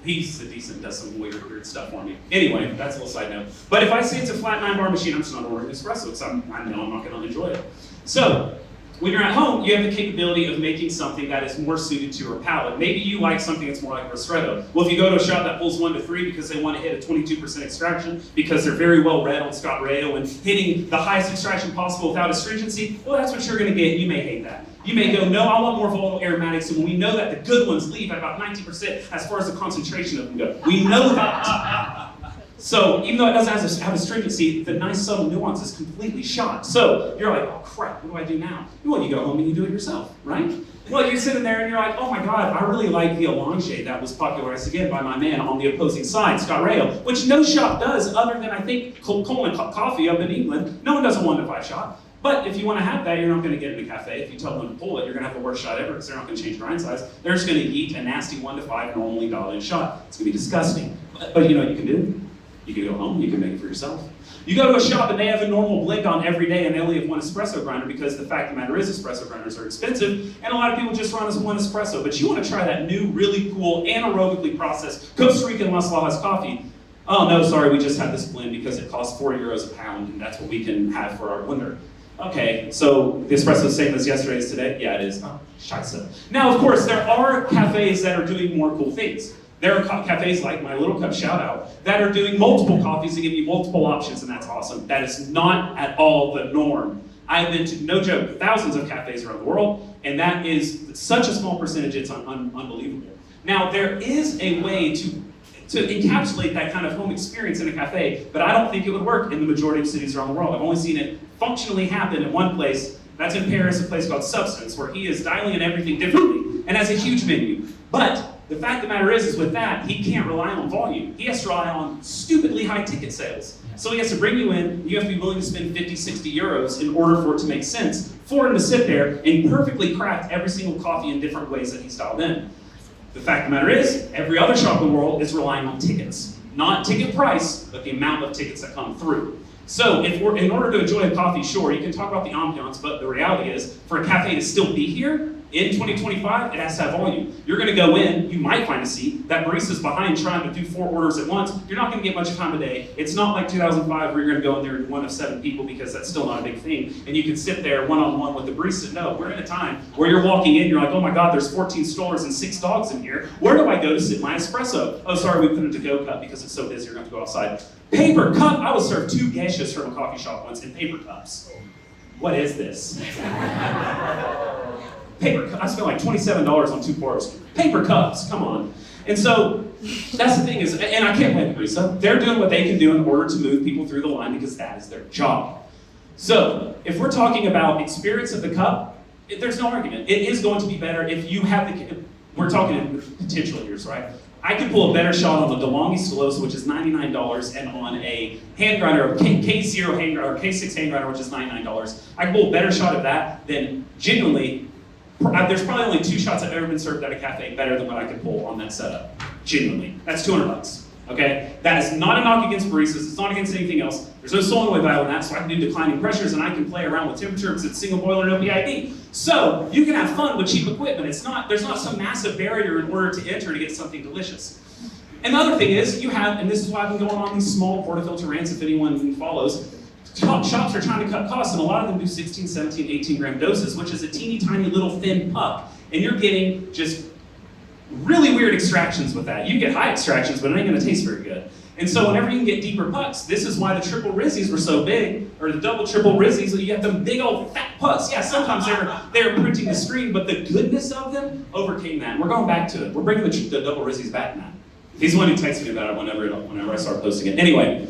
He's a decent, does some weird stuff for me. Anyway, that's a little side note. But if I say it's a flat 9-bar machine, I'm just not ordering espresso because I know I'm not going to enjoy it. So, when you're at home, you have the capability of making something that is more suited to your palate. Maybe you like something that's more like ristretto. Well, if you go to a shop that pulls 1 to 3 because they want to hit a 22% extraction, because they're very well read on Scott Rayo and hitting the highest extraction possible without astringency, well, that's what you're going to get. You may hate that. You may go, no, I want more volatile aromatics, and we know that the good ones leave at about 90% as far as the concentration of them go. We know that. So even though it doesn't have astringency, the nice subtle nuance is completely shot. So you're like, oh crap, what do I do now? Well, you go home and you do it yourself, right? Well, you're sitting there and you're like, oh my God, I really like the Olange that was popularized again by my man on the opposing side, Scott Rayo, which no shop does other than I think Coleman Coffee up in England. No one does a 1 to 5 shot. But if you want to have that, you're not going to get it in a cafe. If you tell them to pull it, you're going to have the worst shot ever because they're not going to change grind size. They're just going to eat a nasty 1 to 5 normally dialed in shot. It's going to be disgusting. But you know what you can do? You can go home, you can make it for yourself. You go to a shop and they have a normal blend on every day and they only have 1 espresso grinder because the fact of the matter is espresso grinders are expensive and a lot of people just run as 1 espresso. But you want to try that new, really cool, anaerobically processed Costa Rican Las Lajas coffee. Oh no, sorry, we just had this blend because it costs €4 a pound and that's what we can have for our blender. Okay, so the espresso is the same as yesterday's today? Yeah, it is. Oh, scheisse. Now, of course, there are cafes that are doing more cool things. There are cafes like my Little Cup shout out that are doing multiple coffees to give you multiple options, and that's awesome. That is not at all the norm. I've been to, no joke, thousands of cafes around the world, and that is such a small percentage, it's unbelievable. Now, there is a way to encapsulate that kind of home experience in a cafe, but I don't think it would work in the majority of cities around the world. I've only seen it functionally happen in one place. That's in Paris, a place called Substance, where he is dialing in everything differently and has a huge menu. But the fact of the matter is with that, he can't rely on volume. He has to rely on stupidly high ticket sales. So he has to bring you in, you have to be willing to spend 50, 60 euros in order for it to make sense, for him to sit there and perfectly craft every single coffee in different ways that he's dialed in. The fact of the matter is, every other shop in the world is relying on tickets. Not ticket price, but the amount of tickets that come through. So in order to enjoy a coffee, sure, you can talk about the ambiance, but the reality is, for a cafe to still be here, in 2025, it has to have volume. You're going to go in, you might find a seat, that barista's behind trying to do 4 orders at once. You're not going to get much time a day. It's not like 2005 where you're going to go in there and 1 of 7 people because that's still not a big thing. And you can sit there one-on-one with the barista. No, we're in a time where you're walking in, you're like, oh my God, there's 14 strollers and 6 dogs in here. Where do I go to sit my espresso? Oh, sorry, we put it to-go cup because it's so busy, you're going to have to go outside. Paper cup. I was served 2 geishas from a coffee shop once in paper cups. What is this? Paper cups. I spent like $27 on 2 pours. Paper cups, come on. And so that's the thing is, and I can't blame the barista. They're doing what they can do in order to move people through the line because that is their job. So if we're talking about experience of the cup, there's no argument. It is going to be better if you have the, we're talking in potential years, right? I could pull a better shot on the DeLonghi Stilosa, which is $99, and on a hand grinder, a K0 hand grinder, or K6 hand grinder, which is $99. I could pull a better shot of that than genuinely. There's probably only 2 shots I've ever been served at a cafe better than what I could pull on that setup. Genuinely. That's $200. Okay? That is not a knock against baristas. It's not against anything else. There's no solenoid valve in that, so I can do declining pressures and I can play around with temperature because it's single boiler, no PID. So you can have fun with cheap equipment. There's not some massive barrier in order to enter to get something delicious. And the other thing is, you have, and this is why I've been going on these small portafilter rants if anyone follows, shops are trying to cut costs, and a lot of them do 16, 17, 18 gram doses, which is a teeny tiny little thin puck. And you're getting just really weird extractions with that. You get high extractions, but it ain't gonna taste very good. And so whenever you can get deeper pucks, this is why the triple Rizzies were so big, or the double triple Rizzies, so you have them big old fat pucks. Yeah, sometimes they were printing the screen, but the goodness of them overcame that. And we're going back to it. We're bringing the double Rizzies back now. He's the one who texts me about it whenever I start posting it. Anyway,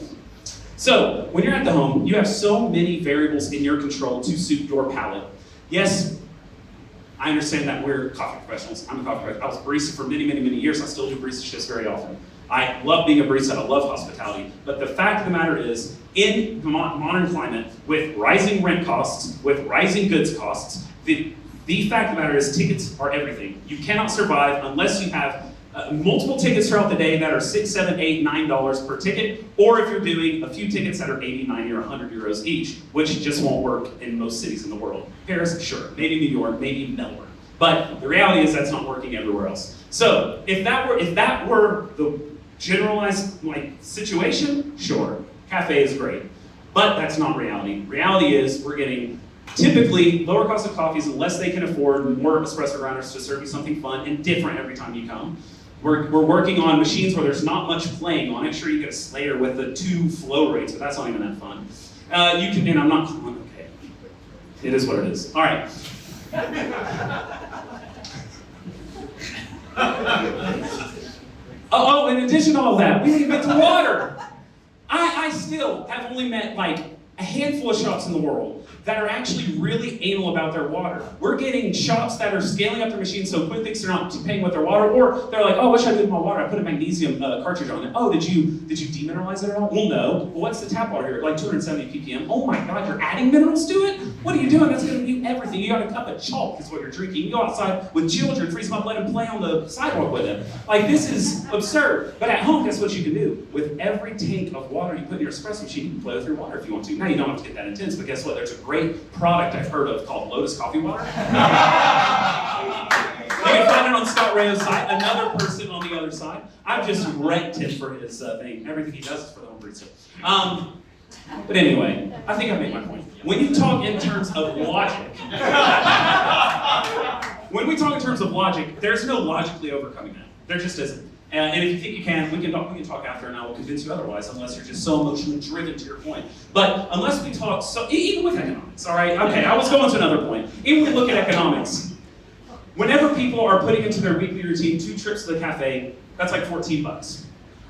so when you're at the home, you have so many variables in your control to suit your palate. Yes, I understand that we're coffee professionals. I'm a coffee professional. I was a barista for many, many, many years. I still do barista shifts very often. I love being a barista. I love hospitality. But the fact of the matter is, in the modern climate, with rising rent costs, with rising goods costs, the fact of the matter is tickets are everything. You cannot survive unless you have multiple tickets throughout the day that are $6, $7, $8, $9 per ticket, or if you're doing a few tickets that are 80, 90, or 100 euros each, which just won't work in most cities in the world. Paris, sure. Maybe New York, maybe Melbourne. But the reality is that's not working everywhere else. So if that were the generalized situation, sure, cafe is great. But that's not reality. Reality is we're getting typically lower cost of coffees unless they can afford more espresso grinders to serve you something fun and different every time you come. We're working on machines where there's not much playing on it. Sure, you get a Slayer with the 2 flow rates, but that's not even that fun. You can, and I'm not, okay. It is what it is. All right. Oh, in addition to all that, we didn't get to water. I still have only met like a handful of shops in the world that are actually really anal about their water. We're getting shops that are scaling up their machines so quickly because they're not paying with their water, or they're like, oh, what should I do with my water? I put a magnesium cartridge on it. Oh, did you demineralize it at all? Well, no. Well, what's the tap water here? Like 270 ppm. Oh my God, you're adding minerals to it? What are you doing? That's gonna mute everything. You got a cup of chalk is what you're drinking. You go outside with children, freeze them up, let them play on the sidewalk with them. Like, this is absurd. But at home, that's what you can do. With every tank of water you put in your espresso machine, you can play with your water if you want to. Now, you don't have to get that intense, but guess what? There's a great product I've heard of called Lotus Coffee Water. You can find it on Scott Rayo's site, another person on the other side. I've just wrecked him for his thing. Everything he does is for the home barista. But anyway, I think I made my point. When you talk in terms of logic, when we talk in terms of logic, there's no logically overcoming that. There just isn't. And if you think you can, we can talk after, and I will convince you otherwise, unless you're just so emotionally driven to your point. But unless we talk, so even with economics, all right? Okay, I was going to another point. Even when we look at economics, whenever people are putting into their weekly routine 2 trips to the cafe, that's like $14.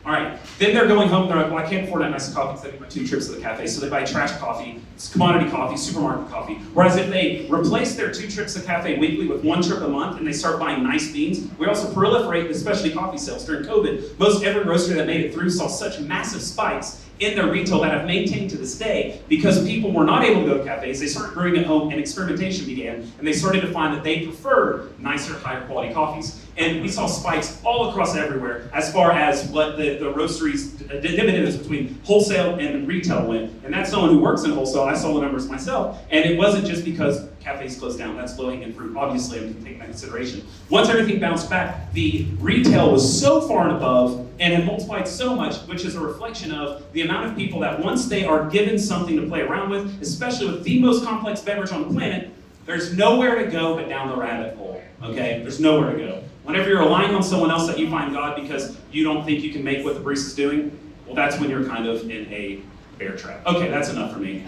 All right, then they're going home, they're like, well, I can't afford that nice coffee because I need my 2 trips to the cafe, so they buy trash coffee, commodity coffee, supermarket coffee. Whereas if they replace their 2 trips to the cafe weekly with 1 trip a month and they start buying nice beans, we also proliferate the specialty coffee sales. During COVID, most every roaster that made it through saw such massive spikes in their retail that have maintained to this day because people were not able to go to cafes, they started brewing at home and experimentation began, and they started to find that they preferred nicer, higher quality coffees. And we saw spikes all across everywhere as far as what the roasteries, dividends between wholesale and retail went. And that's someone who works in wholesale. I saw the numbers myself. And it wasn't just because cafes closed down. That's low-hanging fruit, obviously, and can take that into consideration. Once everything bounced back, the retail was so far and above and had multiplied so much, which is a reflection of the amount of people that once they are given something to play around with, especially with the most complex beverage on the planet, there's nowhere to go but down the rabbit hole, okay? There's nowhere to go. Whenever you're relying on someone else that you find God because you don't think you can make what the barista's doing, well, that's when you're kind of in a bear trap. Okay, that's enough for me.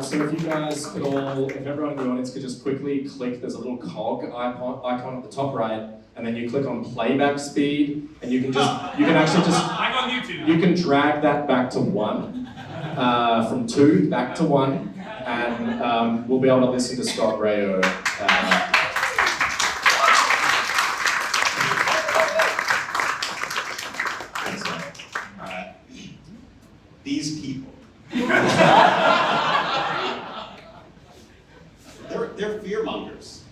So if you guys could all, if everyone in the audience could just quickly click, there's a little cog icon at the top right, and then you click on playback speed, and you can actually just, I'm on YouTube. you can drag that back to 1, from 2 back to 1, and we'll be able to listen to Scott Rayo. These people. They're fear mongers.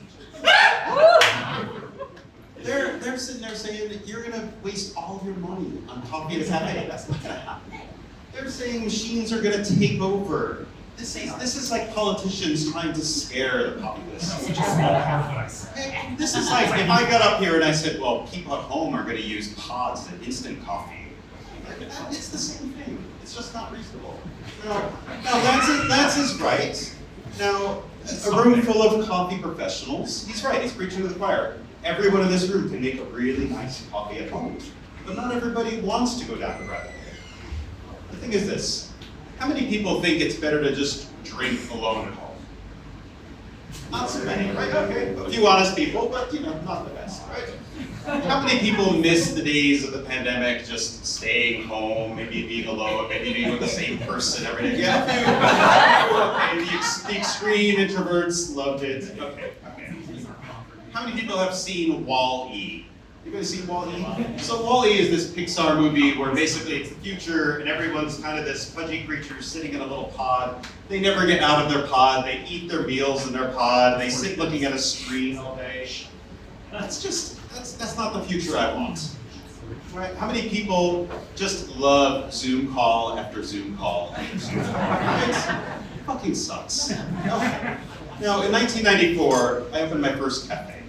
They're sitting there saying that you're gonna waste all of your money on coffee at a cafe. That's not gonna happen. They're saying machines are gonna take over. This is like politicians trying to scare the populace. This is like if I got up here and I said, well, people at home are gonna use pods and instant coffee. It's the same thing. It's just not reasonable. Now Lance is right. Now, a room full of coffee professionals, he's right, he's preaching to the choir. Everyone in this room can make a really nice coffee at home, but not everybody wants to go down the rabbit hole. The thing is this, how many people think it's better to just drink alone at home? Not so many, right? Okay, a few honest people, but not the best, right? How many people miss the days of the pandemic just staying home, maybe being alone, maybe being with the same person every day? Yeah, okay, the extreme introverts loved it. Okay. How many people have seen Wall-E? You guys seen Wall-E? So Wall-E is this Pixar movie where basically it's the future and everyone's kind of this pudgy creature sitting in a little pod. They never get out of their pod. They eat their meals in their pod. They sit looking at a screen all day. That's not the future I want. Right? How many people just love Zoom call after Zoom call after Zoom call? It fucking sucks. Now, in 1994, I opened my first cafe.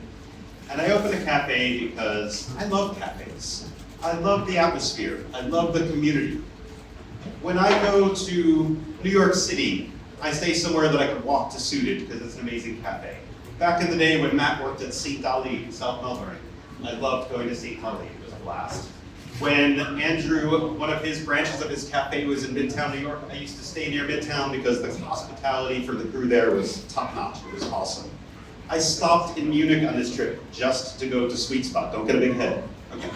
And I opened a cafe because I love cafes. I love the atmosphere. I love the community. When I go to New York City, I stay somewhere that I can walk to suited because it's an amazing cafe. Back in the day when Matt worked at St. Tolley in South Melbourne, I loved going to St. Tolley. It was a blast. When Andrew, one of his branches of his cafe was in Midtown, New York, I used to stay near Midtown because the hospitality for the crew there was top-notch. It was awesome. I stopped in Munich on this trip just to go to Sweet Spot. Don't get a big head. Okay.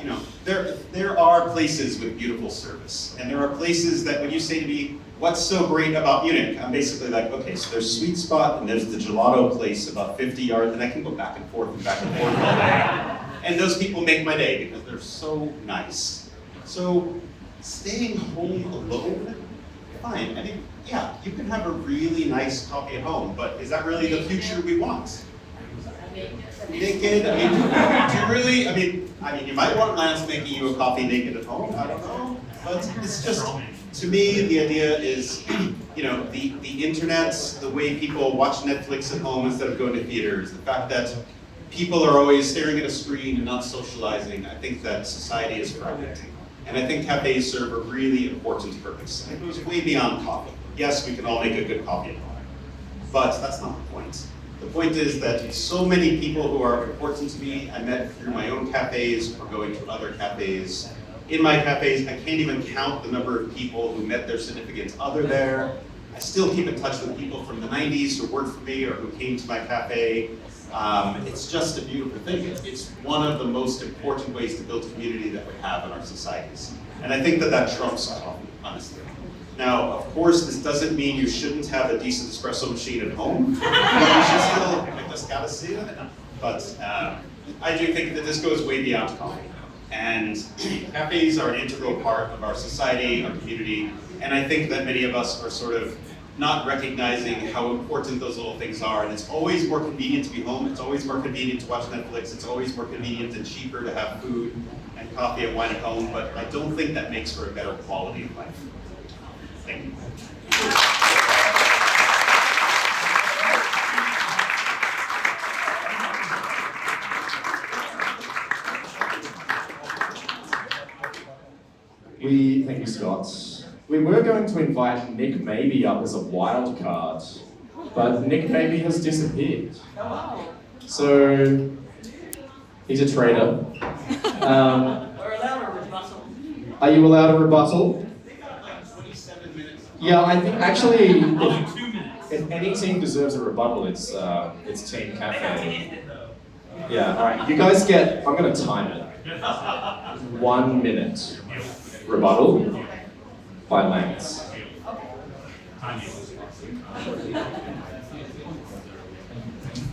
You know, there are places with beautiful service, and there are places that when you say to me, "What's so great about Munich?" I'm basically like, okay, so there's Sweet Spot and there's the gelato place about 50 yards, and I can go back and forth all day. And those people make my day because they're so nice. So staying home alone, fine. I mean, yeah, you can have a really nice coffee at home, but is that really the future we want? Naked? I mean, do you really? I mean, you might want Lance making you a coffee naked at home. I don't know, but it's just, to me, the idea is, you know, the internet, the way people watch Netflix at home instead of going to theaters, the fact that people are always staring at a screen and not socializing. I think that society is fragmenting. And I think cafes serve a really important purpose. And it goes way beyond coffee. Yes, we can all make a good coffee at home, but that's not the point. The point is that so many people who are important to me, I met through my own cafes or going to other cafes. In my cafes, I can't even count the number of people who met their significant other there. I still keep in touch with people from the 90s who worked for me or who came to my cafe. It's just a beautiful thing. It's one of the most important ways to build community that we have in our societies. And I think that trumps coffee, honestly. Now, of course, this doesn't mean you shouldn't have a decent espresso machine at home. You should still, I just gotta see it. But I do think that this goes way beyond coffee. And cafes are an integral part of our society, our community, and I think that many of us are sort of not recognizing how important those little things are. And it's always more convenient to be home. It's always more convenient to watch Netflix. It's always more convenient and cheaper to have food and coffee and wine at home. But I don't think that makes for a better quality of life. Thank you. Thank you, Scott. We were going to invite Nick Maybe up as a wild card, but Nick Maybe has disappeared. So, he's a traitor. We're allowed a rebuttal. Are you allowed a rebuttal? 27 minutes. Yeah, I think actually, Only 2 minutes. if any team deserves a rebuttal, it's Team Cafe. Yeah, all right. You guys get. I'm going to time it. 1 minute. Rebuttal by Lance.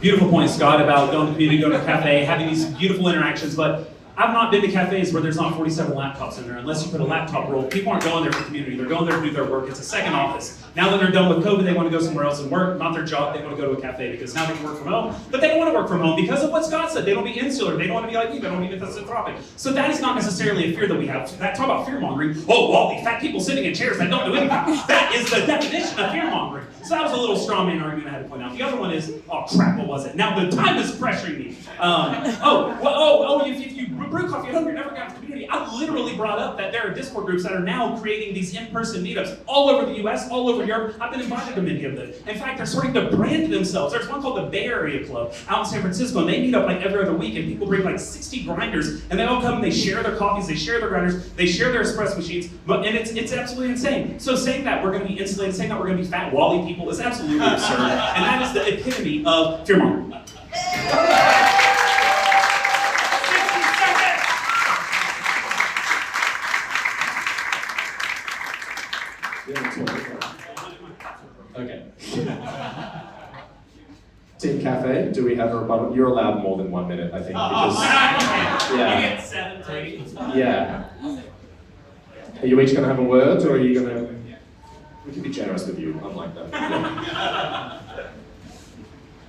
Beautiful point, Scott, about going to the community, going to a cafe, having these beautiful interactions, but I've not been to cafes where there's not 47 laptops in there, unless you put a laptop roll. People aren't going there for community, they're going there to do their work. It's a second office. Now that they're done with COVID, they want to go somewhere else and work, not their job, they want to go to a cafe because now they can work from home, but they don't want to work from home because of what Scott said. They don't be insular, they don't want to be like me, they don't want to be misanthropic. So that is not necessarily a fear that we have. Talk about fear-mongering. Oh, all these fat people sitting in chairs that don't do anything. That is the definition of fear-mongering. So that was a little straw man argument I had to point out. The other one is, oh crap, what was it? Now the time is pressuring me. If you brew coffee at home, you're never going to have a community. I literally brought up that there are Discord groups that are now creating these in-person meetups all over the US, all over Europe. I've been invited to many of them. In fact, they're starting to brand themselves. There's one called the Bay Area Club out in San Francisco, and they meet up like every other week, and people bring like 60 grinders, and they all come and they share their coffees, they share their grinders, they share their espresso machines, and it's absolutely insane. So saying that we're going to be insulated, saying that we're going to be fat wally people is absolutely absurd, and that is the epitome of fear-mongering. Okay. Team Cafe, do we have a rebuttal? You're allowed more than 1 minute, I think, because You get 7 to 8. yeah. Are you each going to have a word, or are you going to? We can be generous with you, unlike them. Yeah.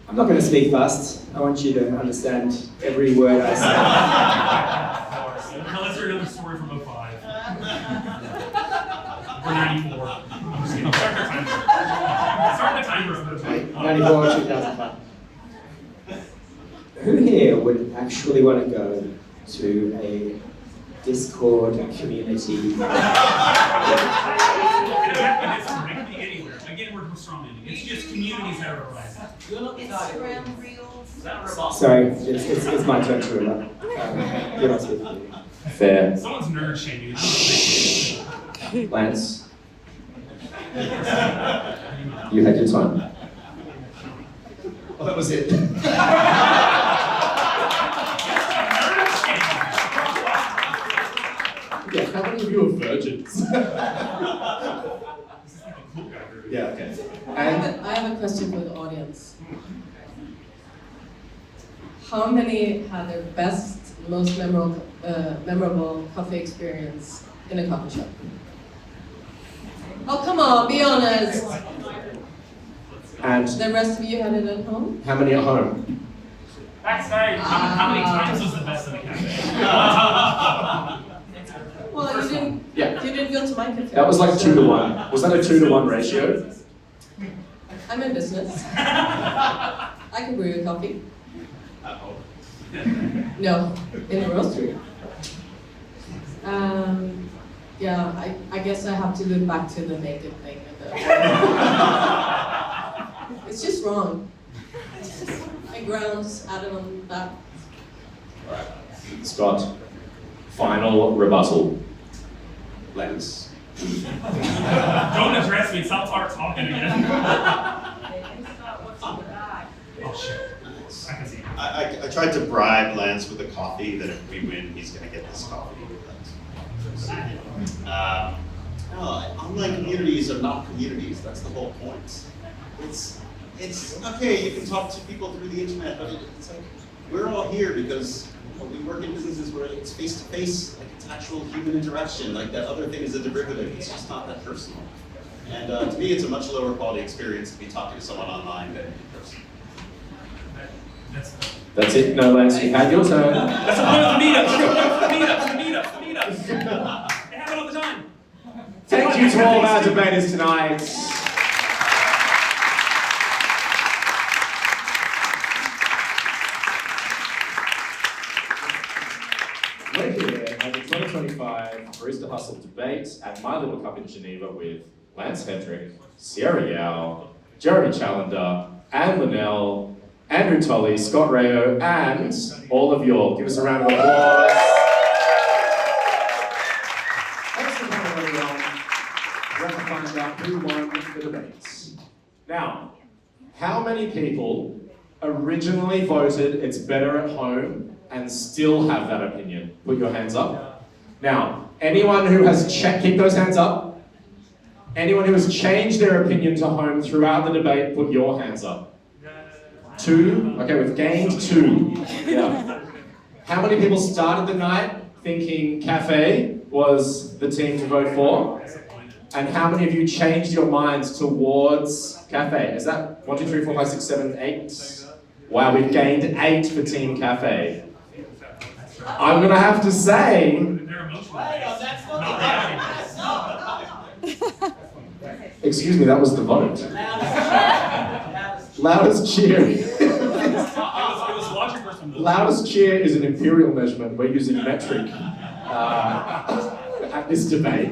I'm not going to speak fast. I want you to understand every word I say. 94, 2005. Who here would actually want to go to a Discord community? It could be anywhere. Again, we're strong ending. It's just communities that are arising. Instagram reels. Is that rebuttals? Sorry, it's my turn to rebut. You're not speaking. Fair. Someone's nerd shaming. Lance, you had your time. Well, that was it. Yeah, how many of you are virgins? Yeah, okay. I have a question for the audience. How many had their best, most memorable coffee experience in a coffee shop? Oh, come on, be honest. And The rest of you had it at home? how many at home? Backstage, how many times was the best in the cafe? Well, you didn't. Yeah. You didn't go to my cafe. That was like 2 to 1. Was that a 2 to 1 ratio? I'm in business. I can brew you coffee. No, in the roastery. Yeah, I guess I have to look back to the naked thing. It's just wrong. And grounds added on that. Scott, final rebuttal. Lance. Don't address me. Stop talking again. Oh shit. I can see. I tried to bribe Lance with a coffee that if we win, he's going to get this coffee. No, online communities are not communities. That's the whole point. It's okay. You can talk to people through the internet, but it's like we're all here because we work in businesses where it's face to face, like it's actual human interaction. Like that other thing is a derivative. It's just not that personal. And to me, it's a much lower quality experience to be talking to someone online than in person. That's it. No, Lance, you had your turn. That's the point of the meetup. The meetups. They happen all the time. Thank you to all of our debaters tonight. We're here at the 2025 Barista Hustle debate at my little cup in Geneva with Lance Hedrick, Sierra Yao, Jem Challender, and Lunell, Andrew Tolley, Scott Rayo, and all of you all. Give us a round of applause. Thanks for coming, everyone. We're going to find out who won the debates. Now, how many people originally voted it's better at home and still have that opinion? Put your hands up. Now, anyone who has keep those hands up. Anyone who has changed their opinion to home throughout the debate, put your hands up. 2? Okay, we've gained 2. Yeah. How many people started the night thinking café was the team to vote for? And how many of you changed your minds towards café? Is that 1, 2, 3, 4, 5, 6, 7, 8? Wow, we've gained 8 for team café. I'm gonna have to say, excuse me, that was the vote. Loudest cheer. Loudest cheer is an imperial measurement. We're using metric at this debate.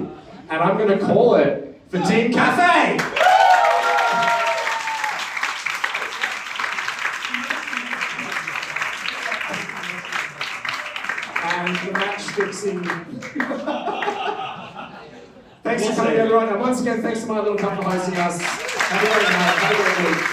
And I'm going to call it for Team Café! And the match sticks in. Thanks for coming, everyone. And once again, thanks to my little cup for hosting us. Have a great night. Have a great week.